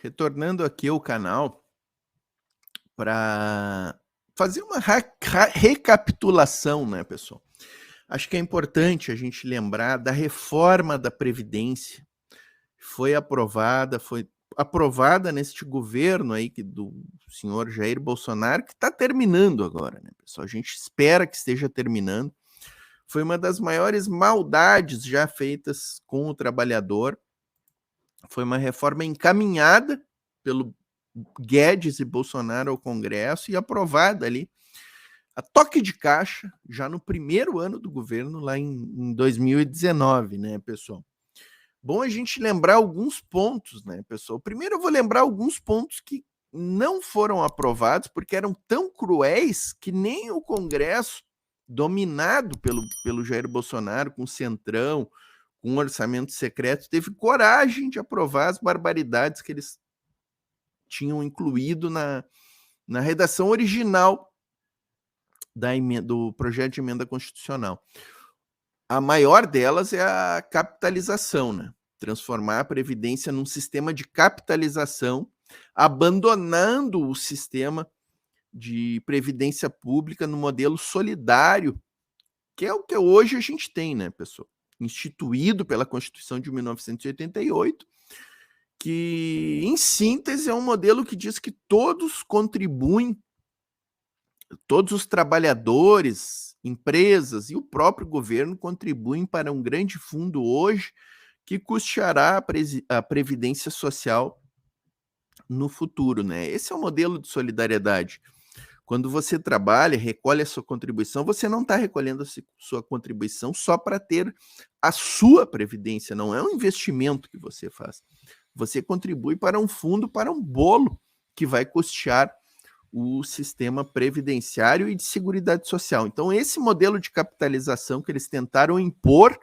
retornando aqui ao canal para fazer uma recapitulação, né, pessoal? Acho que é importante a gente lembrar da reforma da Previdência. Foi aprovada neste governo aí do senhor Jair Bolsonaro, que está terminando agora, né, pessoal? A gente espera que esteja terminando. Foi uma das maiores maldades já feitas com o trabalhador. Foi uma reforma encaminhada pelo Guedes e Bolsonaro ao Congresso e aprovada ali a toque de caixa já no primeiro ano do governo, lá em 2019, né, pessoal? Bom a gente lembrar alguns pontos, né, pessoal? Primeiro eu vou lembrar alguns pontos que não foram aprovados porque eram tão cruéis que nem o Congresso, dominado pelo Jair Bolsonaro, com o Centrão, com um orçamento secreto, teve coragem de aprovar as barbaridades que eles tinham incluído na redação original do projeto de emenda constitucional. A maior delas é a capitalização, né? Transformar a Previdência num sistema de capitalização, abandonando o sistema de previdência pública no modelo solidário, que é o que hoje a gente tem, né, pessoal? Instituído pela Constituição de 1988, que, em síntese, é um modelo que diz que todos contribuem, todos os trabalhadores, empresas e o próprio governo contribuem para um grande fundo hoje que custeará a previdência social no futuro, né? Esse é o modelo de solidariedade. Quando você trabalha, recolhe a sua contribuição, você não está recolhendo a sua contribuição só para ter a sua previdência, não é um investimento que você faz. Você contribui para um fundo, para um bolo que vai custear o sistema previdenciário e de seguridade social. Então, esse modelo de capitalização que eles tentaram impor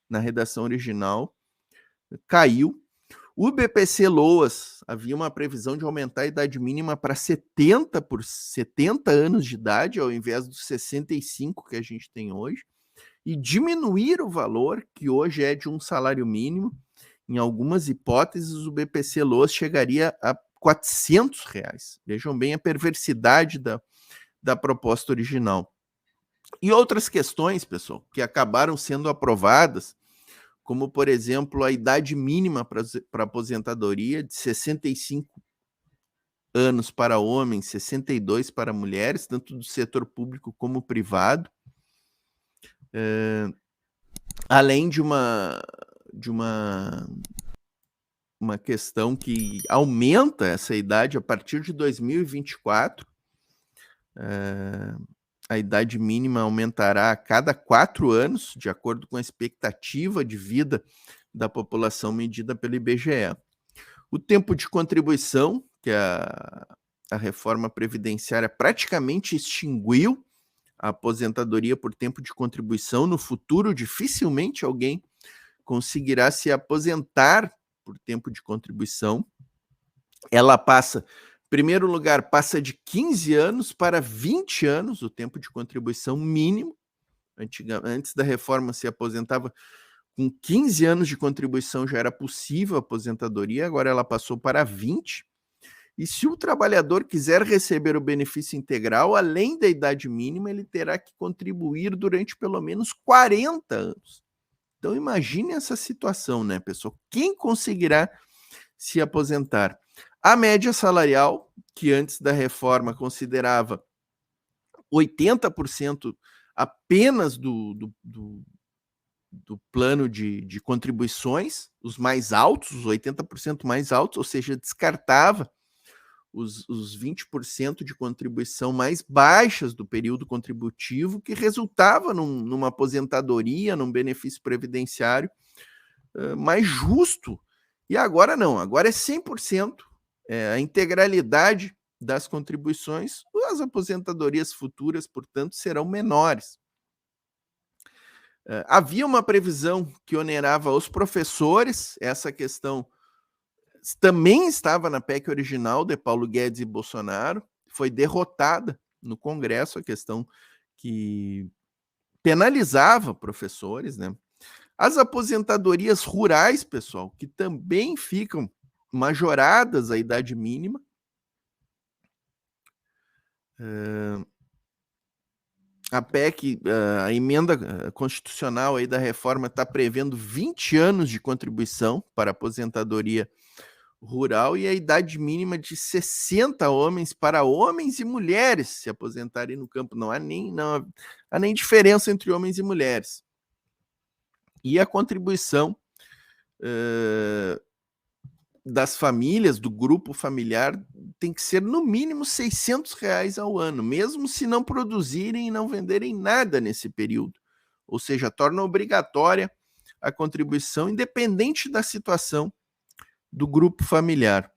na redação original caiu. O BPC-Loas havia uma previsão de aumentar a idade mínima para 70 anos de idade, ao invés dos 65 que a gente tem hoje, e diminuir o valor, que hoje é de um salário mínimo. Em algumas hipóteses, o BPC-Loas chegaria a R$ 400. Vejam bem a perversidade da proposta original. E outras questões, pessoal, que acabaram sendo aprovadas, como, por exemplo, a idade mínima para aposentadoria de 65 anos para homens, 62 para mulheres, tanto do setor público como privado, além de uma questão que aumenta essa idade a partir de 2024. A idade mínima aumentará a cada 4 anos, de acordo com a expectativa de vida da população medida pelo IBGE. O tempo de contribuição, que a reforma previdenciária praticamente extinguiu a aposentadoria por tempo de contribuição. No futuro, dificilmente alguém conseguirá se aposentar por tempo de contribuição. Ela passa, em primeiro lugar, passa de 15 anos para 20 anos, o tempo de contribuição mínimo. Antes da reforma se aposentava com 15 anos de contribuição, já era possível a aposentadoria, agora ela passou para 20. E se o trabalhador quiser receber o benefício integral, além da idade mínima, ele terá que contribuir durante pelo menos 40 anos. Então imagine essa situação, né, pessoal? Quem conseguirá se aposentar? A média salarial, que antes da reforma considerava 80% apenas do plano de contribuições, os mais altos, os 80% mais altos, ou seja, descartava os 20% de contribuição mais baixas do período contributivo, que resultava numa aposentadoria, num benefício previdenciário mais justo. E agora não, agora é 100%, a integralidade das contribuições. As aposentadorias futuras, portanto, serão menores. Havia uma previsão que onerava os professores, essa questão também estava na PEC original de Paulo Guedes e Bolsonaro, foi derrotada no Congresso, a questão que penalizava professores, né? As aposentadorias rurais, pessoal, que também ficam majoradas a idade mínima. A PEC, a emenda constitucional aí da reforma está prevendo 20 anos de contribuição para a aposentadoria rural e a idade mínima de 60 homens para homens e mulheres se aposentarem no campo. Não há nem diferença entre homens e mulheres. E a contribuição das famílias, do grupo familiar, tem que ser no mínimo R$600 ao ano, mesmo se não produzirem e não venderem nada nesse período. Ou seja, torna obrigatória a contribuição, independente da situação do grupo familiar.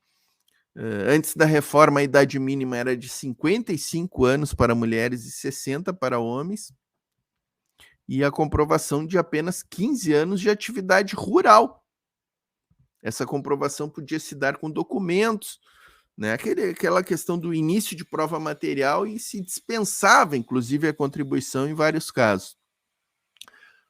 Antes da reforma, a idade mínima era de 55 anos para mulheres e 60 para homens, e a comprovação de apenas 15 anos de atividade rural. Essa comprovação podia se dar com documentos, né? Aquela questão do início de prova material, e se dispensava, inclusive, a contribuição em vários casos.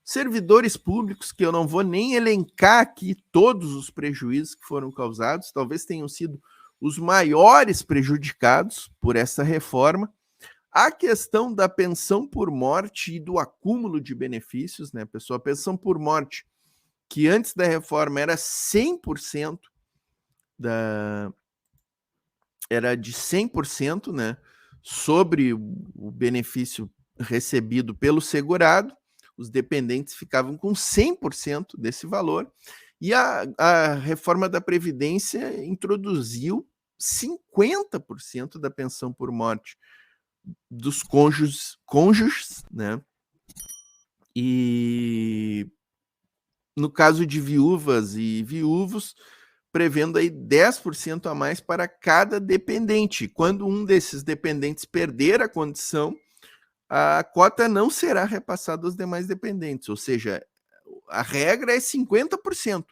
Servidores públicos, que eu não vou nem elencar aqui todos os prejuízos que foram causados, talvez tenham sido os maiores prejudicados por essa reforma. A questão da pensão por morte e do acúmulo de benefícios, né, pessoal? A pensão por morte, que antes da reforma era 100%, era de 100%, né, sobre o benefício recebido pelo segurado. Os dependentes ficavam com 100% desse valor, e a reforma da Previdência introduziu 50% da pensão por morte dos cônjuges, né? E no caso de viúvas e viúvos, prevendo aí 10% a mais para cada dependente. Quando um desses dependentes perder a condição, a cota não será repassada aos demais dependentes, ou seja, a regra é 50%.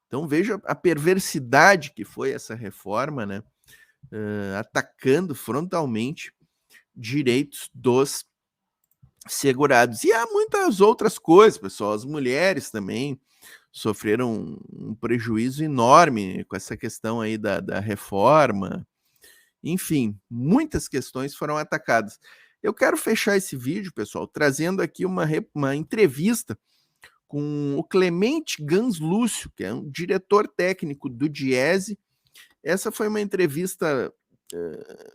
Então veja a perversidade que foi essa reforma, né? Atacando frontalmente direitos dos segurados. E há muitas outras coisas, pessoal. As mulheres também sofreram um prejuízo enorme com essa questão aí da reforma. Enfim, muitas questões foram atacadas. Eu quero fechar esse vídeo, pessoal, trazendo aqui uma entrevista com o Clemente Gans Lúcio, que é um diretor técnico do Diese. Essa foi uma entrevista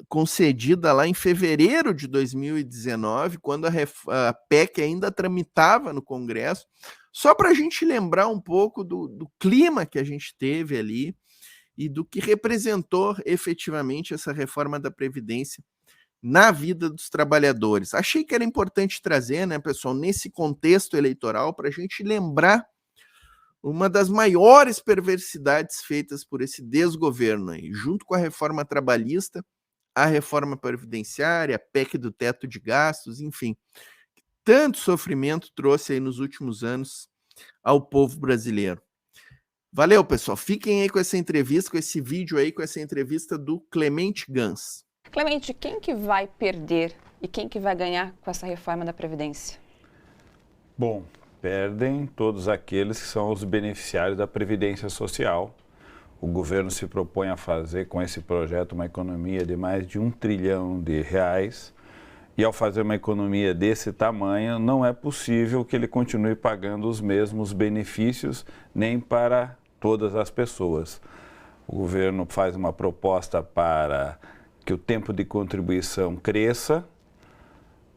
concedida lá em fevereiro de 2019, quando a PEC ainda tramitava no Congresso, só para a gente lembrar um pouco do clima que a gente teve ali e do que representou efetivamente essa reforma da Previdência na vida dos trabalhadores. Achei que era importante trazer, né, pessoal, nesse contexto eleitoral, para a gente lembrar uma das maiores perversidades feitas por esse desgoverno aí, junto com a reforma trabalhista, a reforma previdenciária, a PEC do teto de gastos, enfim, tanto sofrimento trouxe aí nos últimos anos ao povo brasileiro. Valeu, pessoal. Fiquem aí com essa entrevista, com esse vídeo aí, com essa entrevista do Clemente Gans. Clemente, quem que vai perder e quem que vai ganhar com essa reforma da Previdência? Bom, perdem todos aqueles que são os beneficiários da Previdência Social. O governo se propõe a fazer com esse projeto uma economia de mais de R$1 trilhão. E ao fazer uma economia desse tamanho, não é possível que ele continue pagando os mesmos benefícios nem para todas as pessoas. O governo faz uma proposta para que o tempo de contribuição cresça,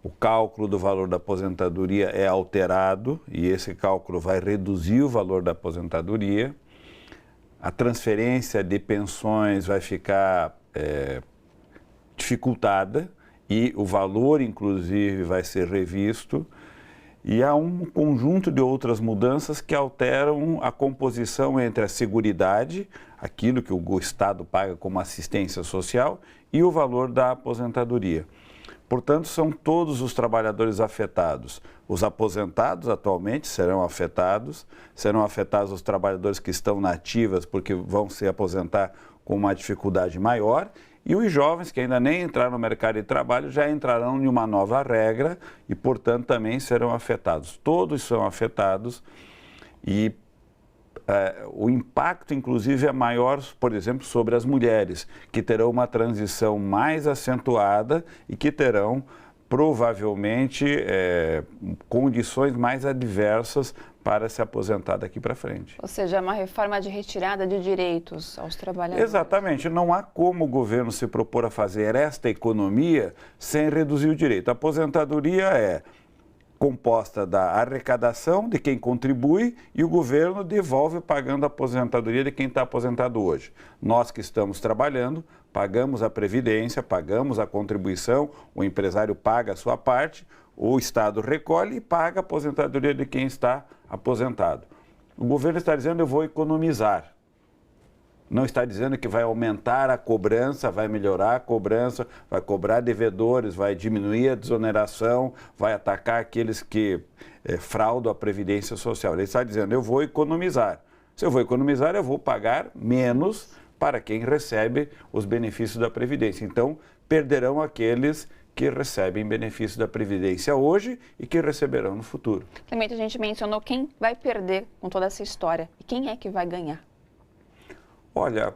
o cálculo do valor da aposentadoria é alterado e esse cálculo vai reduzir o valor da aposentadoria. A transferência de pensões vai ficar dificultada e o valor, inclusive, vai ser revisto. E há um conjunto de outras mudanças que alteram a composição entre a seguridade, aquilo que o Estado paga como assistência social, e o valor da aposentadoria. Portanto, são todos os trabalhadores afetados. Os aposentados atualmente serão afetados os trabalhadores que estão na ativas porque vão se aposentar com uma dificuldade maior, e os jovens que ainda nem entraram no mercado de trabalho já entrarão em uma nova regra e, portanto, também serão afetados. Todos são afetados e o impacto, inclusive, é maior, por exemplo, sobre as mulheres, que terão uma transição mais acentuada e que terão, provavelmente, condições mais adversas para se aposentar daqui para frente. Ou seja, é uma reforma de retirada de direitos aos trabalhadores. Exatamente. Não há como o governo se propor a fazer esta economia sem reduzir o direito. A aposentadoria é composta da arrecadação de quem contribui e o governo devolve pagando a aposentadoria de quem está aposentado hoje. Nós que estamos trabalhando, pagamos a previdência, pagamos a contribuição, o empresário paga a sua parte, o Estado recolhe e paga a aposentadoria de quem está aposentado. O governo está dizendo, eu vou economizar. Não está dizendo que vai aumentar a cobrança, vai melhorar a cobrança, vai cobrar devedores, vai diminuir a desoneração, vai atacar aqueles que fraudam a Previdência Social. Ele está dizendo, eu vou economizar. Se eu vou economizar, eu vou pagar menos para quem recebe os benefícios da Previdência. Então, perderão aqueles que recebem benefícios da Previdência hoje e que receberão no futuro. Clemente, a gente mencionou quem vai perder com toda essa história e quem é que vai ganhar. Olha,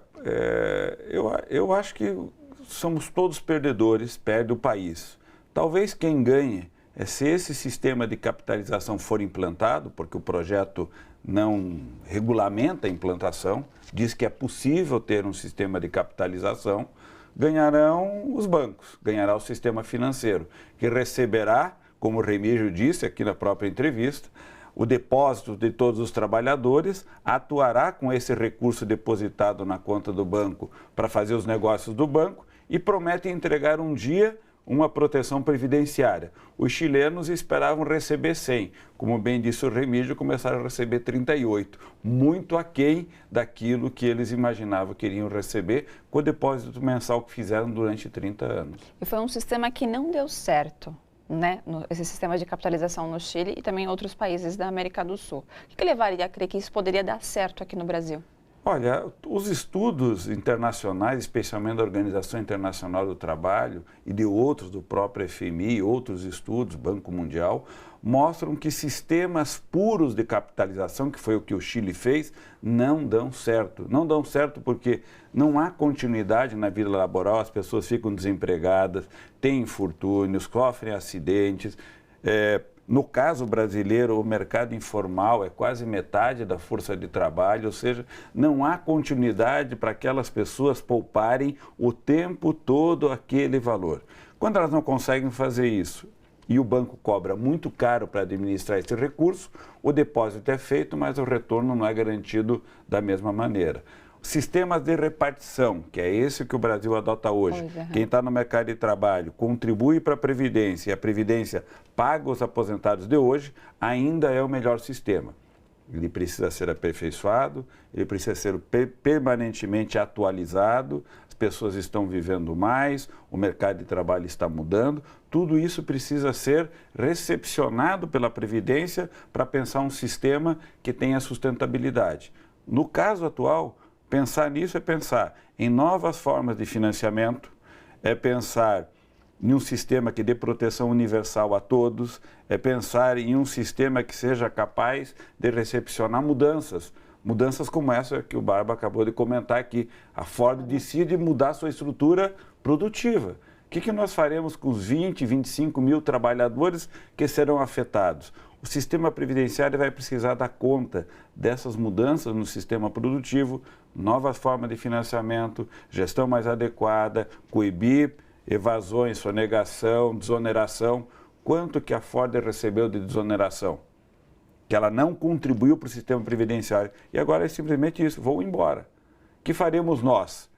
eu acho que somos todos perdedores, perde o país. Talvez quem ganhe se esse sistema de capitalização for implantado, porque o projeto não regulamenta a implantação, diz que é possível ter um sistema de capitalização, ganharão os bancos, ganhará o sistema financeiro, que receberá, como o Remígio disse aqui na própria entrevista, o depósito de todos os trabalhadores, atuará com esse recurso depositado na conta do banco para fazer os negócios do banco e promete entregar um dia uma proteção previdenciária. Os chilenos esperavam receber 100, como bem disse o Remígio, começaram a receber 38, muito aquém daquilo que eles imaginavam que iriam receber com o depósito mensal que fizeram durante 30 anos. E foi um sistema que não deu certo, né? Esse sistema de capitalização no Chile e também em outros países da América do Sul. O que levaria a crer que isso poderia dar certo aqui no Brasil? Olha, os estudos internacionais, especialmente da Organização Internacional do Trabalho e de outros, do próprio FMI, outros estudos, Banco Mundial, mostram que sistemas puros de capitalização, que foi o que o Chile fez, não dão certo. Não dão certo porque não há continuidade na vida laboral, as pessoas ficam desempregadas, têm infortúnios, sofrem acidentes. No caso brasileiro, o mercado informal é quase metade da força de trabalho, ou seja, não há continuidade para aquelas pessoas pouparem o tempo todo aquele valor. Quando elas não conseguem fazer isso e o banco cobra muito caro para administrar esse recurso, o depósito é feito, mas o retorno não é garantido da mesma maneira. Sistemas de repartição, que é esse que o Brasil adota hoje. Quem está no mercado de trabalho contribui para a Previdência e a Previdência paga os aposentados de hoje, ainda é o melhor sistema. Ele precisa ser aperfeiçoado, ele precisa ser permanentemente atualizado, as pessoas estão vivendo mais, o mercado de trabalho está mudando, tudo isso precisa ser recepcionado pela Previdência para pensar um sistema que tenha sustentabilidade. No caso atual, pensar nisso é pensar em novas formas de financiamento, é pensar em um sistema que dê proteção universal a todos, é pensar em um sistema que seja capaz de recepcionar mudanças. Mudanças como essa que o Barba acabou de comentar aqui. A Ford decide mudar sua estrutura produtiva. O que nós faremos com os 20, 25 mil trabalhadores que serão afetados? O sistema previdenciário vai precisar dar conta dessas mudanças no sistema produtivo, novas formas de financiamento, gestão mais adequada, coibir evasões, sonegação, desoneração. Quanto que a Ford recebeu de desoneração? Que ela não contribuiu para o sistema previdenciário. E agora é simplesmente isso, vou embora. O que faremos nós?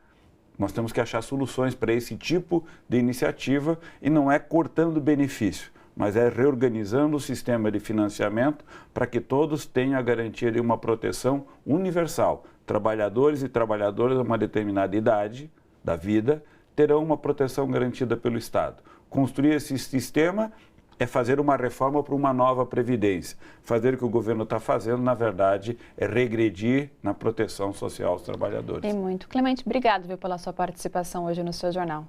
Nós temos que achar soluções para esse tipo de iniciativa e não é cortando benefício, mas é reorganizando o sistema de financiamento para que todos tenham a garantia de uma proteção universal. Trabalhadores e trabalhadoras a uma determinada idade da vida terão uma proteção garantida pelo Estado. Construir esse sistema é fazer uma reforma para uma nova previdência. Fazer o que o governo está fazendo, na verdade, é regredir na proteção social aos trabalhadores. E muito. Clemente, obrigado pela sua participação hoje no seu jornal.